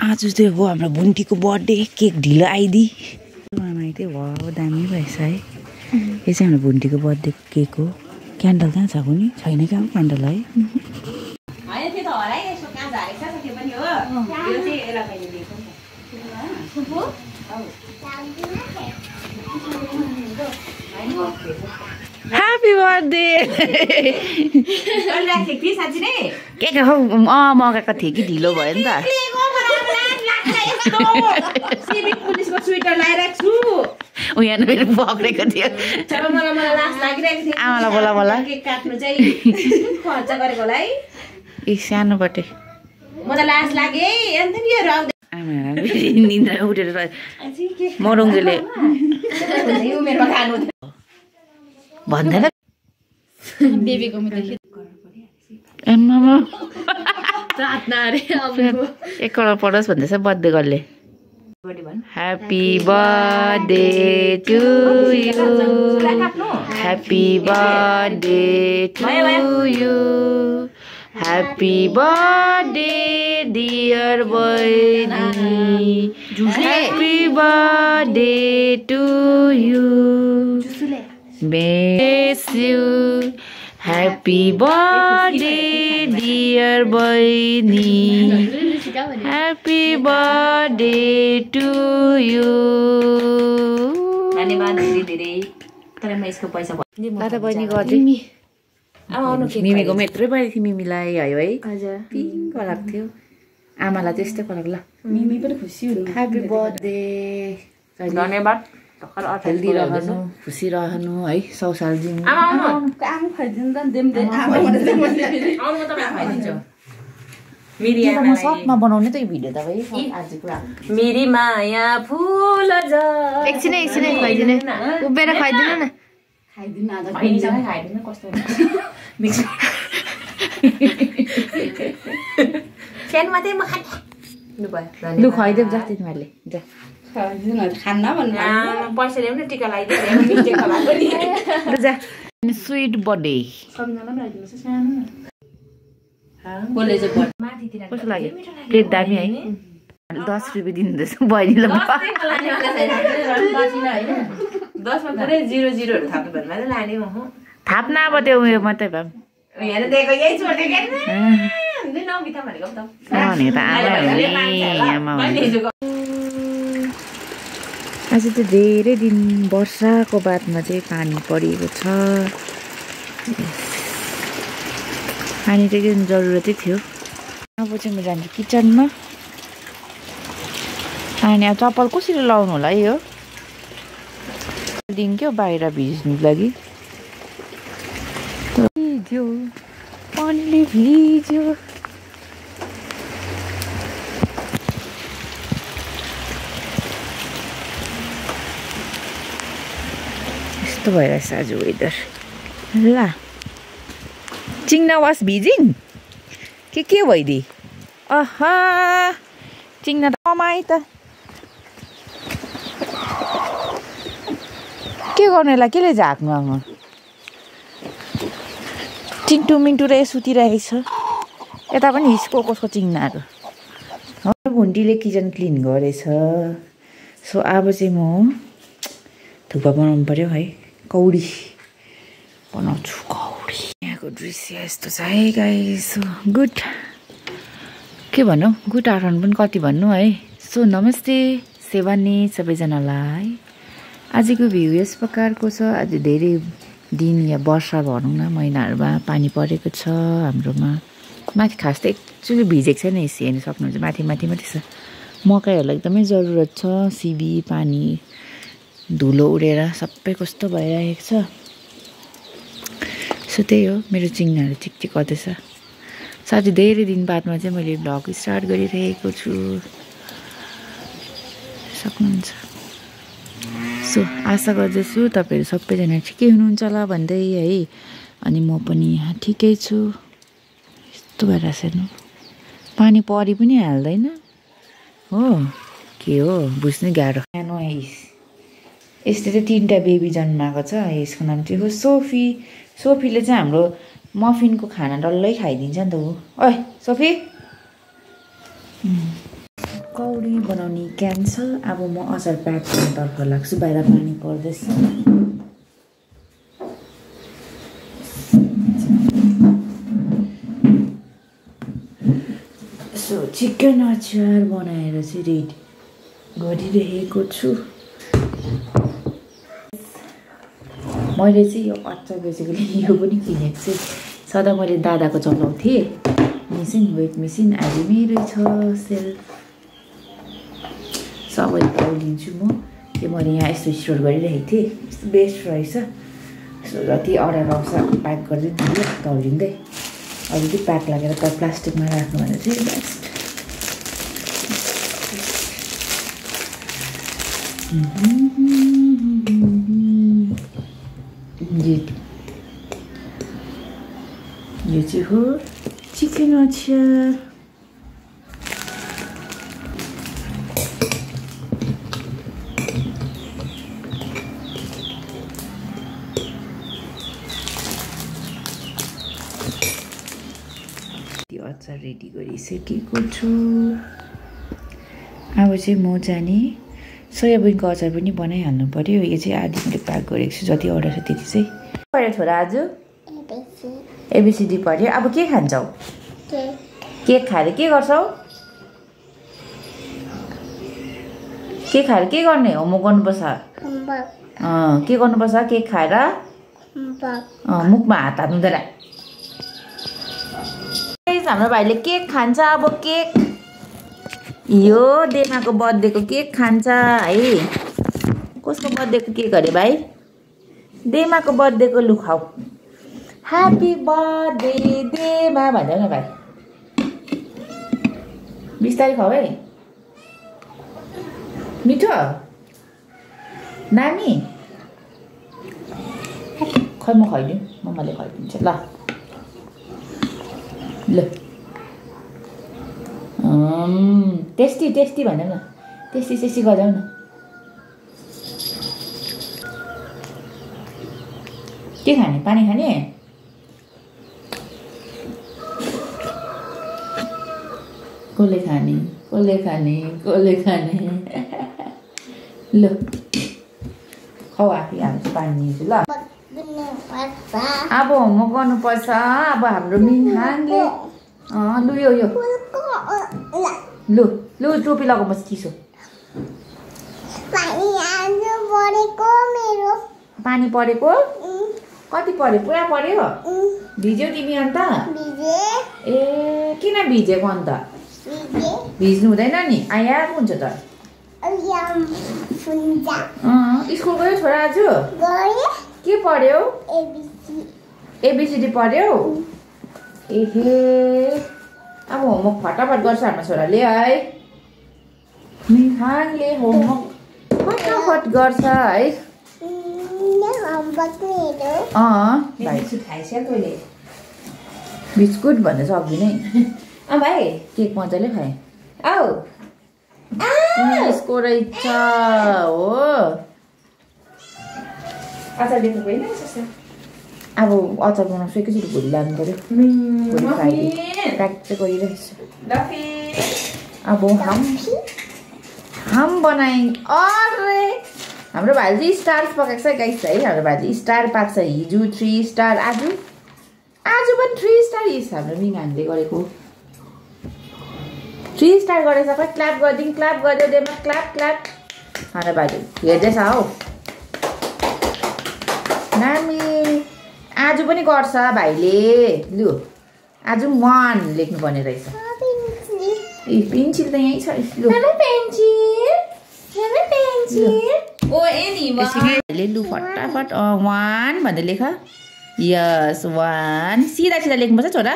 आज चाहिँ हो हाम्रो बुन्टीको बर्थडे केक ढिलो आइदि आमाई चाहिँ भयो दामी भएछ है यो चाहिँ हाम्रो बुन्टीको बर्थडे केक हो क्यान्डल कहाँ छ कुनै छैन क्या क्यान्डल है ह्यापी बर्थडे के के हौ मगाएको थिएँ कि ढिलो भयो नि त पुलिसको स्वेटर लगाइरहेको छु ऊ यहाँ मेरो पक्रेको थियो मलाई लास लागिरहेको थियो आमालाई बोला बोला केक काट्नु चाहिँ खर्च गरेको होला है ए सानोबाटै म त लास लागे अन्त नि यो आमा निन्द्रा उठेर मरुङ्गेले उमेरमा खानु भन्दैन बेबीको आमा अरे एकवटा पढोस् भन्दैछ बर्थडे गर्ले happy birthday to you happy birthday to you happy birthday dear बहिनी happy birthday to you bless you happy birthday dear बहिनी happy birthday to you धन्यवाद धेरै तर म यसको पैसा दादा बहिनी गर्दै मिमीको मेत्रै भयो थियो मिमीलाई आयो है हजुर पिङ्क कलर थियो आमालाई त्यस्तै कलर ल मिमी पनि खुसी हुनु ह्यापी बर्थडे धन्यवाद हेल्दी रहनु खुसी रहनु है 100 साल जिउनु आम खाइदिनु त देमदे आमा भनेर आउनु म तपाईँ खाइदिन्छु म सपमा बनाउने त यो भिडियो तपाईँ आजको मेरी माया फूल ज एकछिनै खाइदिने उभिएर खाइदिनु न खाइदिनु आज खाइदिनु कस्तो हुन्छ सानो मात्रै म खान्छु लु भयो लु खुवाइदेऊ जा तिमीहरूले जा खान्न भन्नु पैसा ल्याउनु टिका लगाइदिनु जा स्विट बर्थडे कस्तो लाग्यो प्लेट दामी है 10 रुपियाँ दिनुहुँदैछ बहिनीलाई थाप्न अब त्यो उयो मात्रै भए आज त धेरै दिन वर्षाको बादमा चाहिँ पानी परेको छ पानी त एकदम जरुरतै थियो अब चाहिँ म जान्छु किचनमा अनि अब चप्पल कसरी लाउनु होला यो दिन क्या बाहिर भिज्नु लागि भिज्यो पानीले भिज्यो यस्तो भइरहेछ आज वेदर ल चिङ्ना वास भिजिङ के भइदिए अहा चिङ्ना त कमाइ त के गर्नुलाई केले झाक्नु अब चिन्टु मिन्टु र सुतिरहेको छ यता पनि हिस्को कसको चिङ्नाहरू भुन्टीले किचन क्लिन गरेछ सो अब चाहिँ म थुक्पा बनाउनु पर्यो है कौडी बनाउँछु कौडी यहाँको दृश्य यस्तो छ है गाइस गुड के भन्नु गुड आफ्टरनुन पनि कति भन्नु है सो नमस्ते सेवानी सबैजनालाई आजको भ्यू यस प्रकारको छ आज धेरै दिन या वर्षा भनौँ न महिनाहरूमा पानी परेको छ हाम्रोमा माथि खास त एक्चुअली भिजेको छैन यसो हेर्नु सक्नुहुन्छ माथि मात्रै छ मकैहरूलाई एकदमै जरुरत छ सिबी पानी धुलो उडेर सबै कस्तो भइरहेको छ सो त्यही हो मेरो चिङ्नाहरू चिकचिक गर्दैछ साथै धेरै दिन बादमा चाहिँ मैले भ्लग स्टार्ट गरिरहेको छु सक्नुहुन्छ सो आशा गर्दछु तपाईँहरू सबैजना ठिकै हुनुहुन्छ होला भन्दै है अनि म पनि यहाँ ठिकै छु यस्तो भइरहेछ हेर्नु पानी परि पनि हाल्दैन हो के हो बुझ्नै गाह्रो सानो यस्तो चाहिँ 3टा बेबी जन्माएको छ यसको नाम चाहिँ हो सोफी सोफीले चाहिँ हाम्रो मफिनको खाना डल्लै खाइदिन्छ नि त ऊ ओइ सोफी अहिले बनाउने क्यान्सल। अब म अचार प्याक गर्नतर्फ लाग्छु, बाहिर पानी पर्दैछ। सो चिकन अचार बनाएर चाहिँ रेडी गरिरहेको छु। मैले चाहिँ यो अचार बेसिकली यो पनि किनेको चाहिँ सदा मैले दादाको चलाउँथेँ मेसिन, वेट मेसिन। अहिले मेरै छ सेल्फ। सबै तौलिन्छु म। त्यो मैले यहाँ यस्तो स्टोर गरिरहेको थिएँ, यस्तो बेस्ट रहेछ। सो जति अर्डर आउँछ प्याक गरिदिनु तौलिँदै। अलिकति प्याक लागेर त प्लास्टिकमा राख्नु भने चाहिँ बेस्ट। यो चाहिँ हो चिकन अचार। त्यो अचार रेडी गरिसकेको छु। अब चाहिँ म जाने सोयाबिनको अचार पनि बनाइहाल्नु पर्यो। यो चाहिँ आधी मैले प्याक गरेको छु, जति अर्डर छ त्यति चाहिँ पऱ्यो। छोरा आज एबिसिडी पढ्यो। अब के खान्छौ? केक खाएर के गर्छौ? केक खाएर के गर्ने? होमवर्क गर्नुपर्छ। के गर्नुपर्छ? केक खाएर मुखमा हात हाल्नु हुँदैन। हाम्रो भाइले केक खान्छ। अब केक यो देमाको बर्थडेको केक खान्छ है। कसको बर्थडेको केक अरे भाइ? देमाको बर्थडेको। लु खाऊ। ह्याप्पी बर्थडे देमा भन्छ न भाइ। बिस्तारै खाऊ है। मिठो नानी। खै म खुवाइदिउँ, मम्माले खुवाइदिन्छ ल। ल टेस्टी टेस्टी भन न। टेस्टी टेस्टी गराउ न। के खाने? पानी खाने? कसले खाने? कसले खाने? कसले खाने? ल खाऊ। आफै हाल्छु पानी दिन्छु ल। अब होमवर्क गर्नुपर्छ। अब हाम्रो मिनहाङले लु यो लु लु टोपी लगाउनुहोस् चिसो। पानी परेको? कति पर्यो? पुरा पर्यो? भिज्यौ तिमी अन्त? ए किन भिजेको अन्त? भिज्नु हुँदैन नि, आया हुन्छ त। स्कुल गयो छोरा आज? के पढ्यौ? एबिसिडी पढ्यौ? एहे अब होमवर्क फटाफट गर्छ हाम्रो छोराले है। मिनहाङले होमवर्क फटाफट गर्छ है। बिस्कुट भन्न सक्दिनँ है। भाइ केक मजाले खाएँ। आऊ यसको रहेछ हो। अचार देख्नु होइन? अब अचार बनाउँछु, एकैचोटि भोलि लानु पऱ्यो। भोलि फ्राइडे प्याक चाहिँ गरिरहेको छु। अब हाम बनाएँ। अरे हाम्रो भाइले चाहिँ स्टार पकाएको छ गाइस है। हाम्रो भाइले स्टार पाएको छ। हिजो 3 स्टार, आज पनि 3 स्टार। यस हाम्रो मिनाले गरेको 3 स्टार गरेछ। खै क्ल्याप गरिदिउँ। क्ल्याप गरिदियो देमा। Clap clap. हाम्रो भाइले हेर्दैछ हौ। नानी आज पनि गर्छ भाइले। लु आज 1 लेख्नुपर्ने रहेछ। ए पेन्सिल त यहीँ छ। लु लु फटाफट 1 भन्दै लेख। यस 1 सिधा सिधा लेख्नुपर्छ छोरा।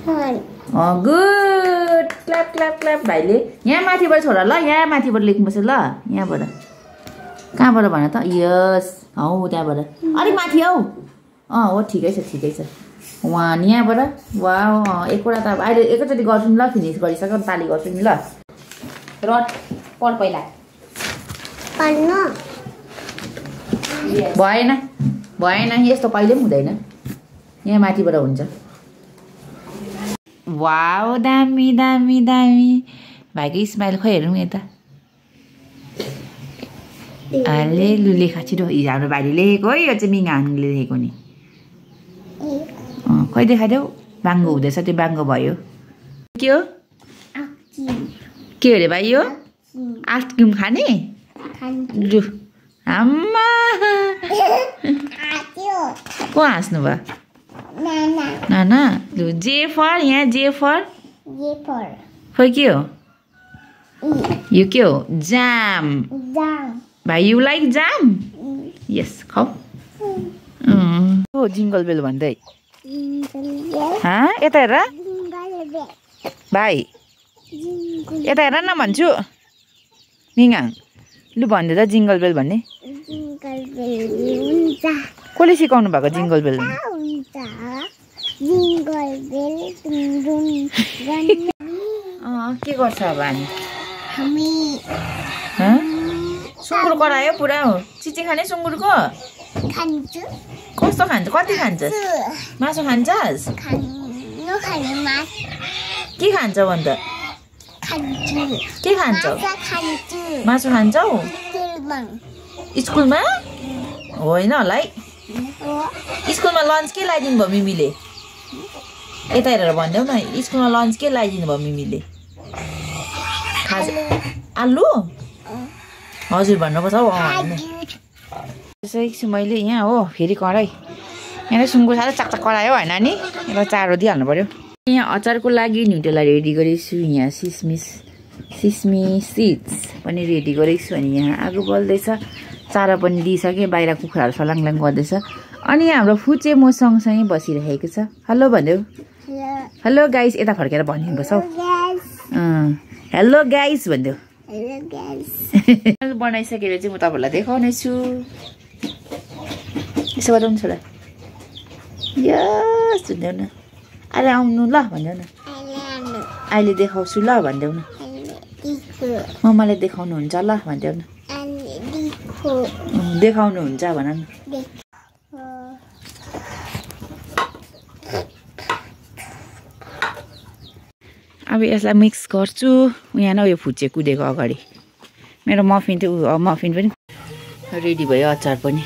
1 गुड। Clap clap clap. भाइले यहाँ माथिबाट छोरा ल, यहाँ माथिबाट लेख्नुपर्छ ल। यहाँबाट कहाँबाट भन त? यस हौ त्यहाँबाट अलिक माथि हौ। हो ठिकै छ ठिकै छ। 1 यहाँबाट। वा एकवटा त अहिले एकैचोटि गर्छु नि ल। फिनिस गरिसक्यो ताली गर्छु नि ल। रड पढ पहिला। भएन भएन यस्तो कहिले पनि हुँदैन। यहाँ माथिबाट हुन्छ। वाउ दामी दामी दामी भाइको स्माइल खोइ हेरौँ यता अरे लु लेखा छिटो हिजो हाम्रो भाइले लेखेको है यो चाहिँ मिङहाङले लेखेको नि खोइ देखाइदेऊ बाङ्गो हुँदैछ त्यो बाङ्गो भयो के हो के अरे भाइ यो आइसक्रिम खाने लु आम्मा को हाँस्नु भयो नाना लु जे फर यहाँ जे फर खोइ के हो यो के हो जाम भाइ यु लाइक जाम यस खाऊ हो जिङ्गल बेल भन्दै यता हेर भाइ यता हेर न भन्छु मिङहाङ लु भन्दै त जिङ्गल बेल भन्ने कसले सिकाउनु भएको जिङ्गल बेल के गर्छ अब हामी सुँगुर करायो पुरा हो चिची खाने सुँगुरको कस्तो खान्छ कति खान्छस् मासु खान्छस् के खान्छौ अन्त के खान्छौ मासु खान्छौ स्कुलमा होइन होला है स्कुलमा लन्च के लगाइदिनु भयो मिमीले यता हेरेर भनिदेऊ न स्कुलमा लन्च के लगाइदिनु भयो मिमीले आलु हजुर भन्नुपर्छ हौ सकेको छु मैले यहाँ हो फेरि कराई यहाँ सुँगुर साह्रै चाकचाक करायो होइन नि यसलाई चारो दिइहाल्नु पऱ्यो यहाँ अचारको लागि न्युटेला रेडी गरेको छु यहाँ सिस्मी सिड्स पनि रेडी गरेको छु अनि यहाँ आगो बल्दैछ चारो पनि दिइसकेँ बाहिर कुखुराहरू सलाङलाङ गर्दैछ अनि हाम्रो फुचे म सँगसँगै बसिरहेको छ हेलो भन्देऊ हेलो गाइस यता फर्केर भनिदिनुपर्छ हौ हेलो गाइस भन्देऊ बनाइसकेर चाहिँ म तपाईँहरूलाई देखाउने छु यसो गरौँ न छोरा यस भन्देऊ न अरे आउनु ल भन्देऊ न अहिले देखाउँछु ल भन्देऊ न मम्माले देखाउनुहुन्छ ल भन्देऊ न देखाउनुहुन्छ भन न अब यसलाई मिक्स गर्छु यहाँ न यो फुच्चे कुदेको अगाडि मेरो मफिन थियो मफिन पनि रेडी भयो अचार पनि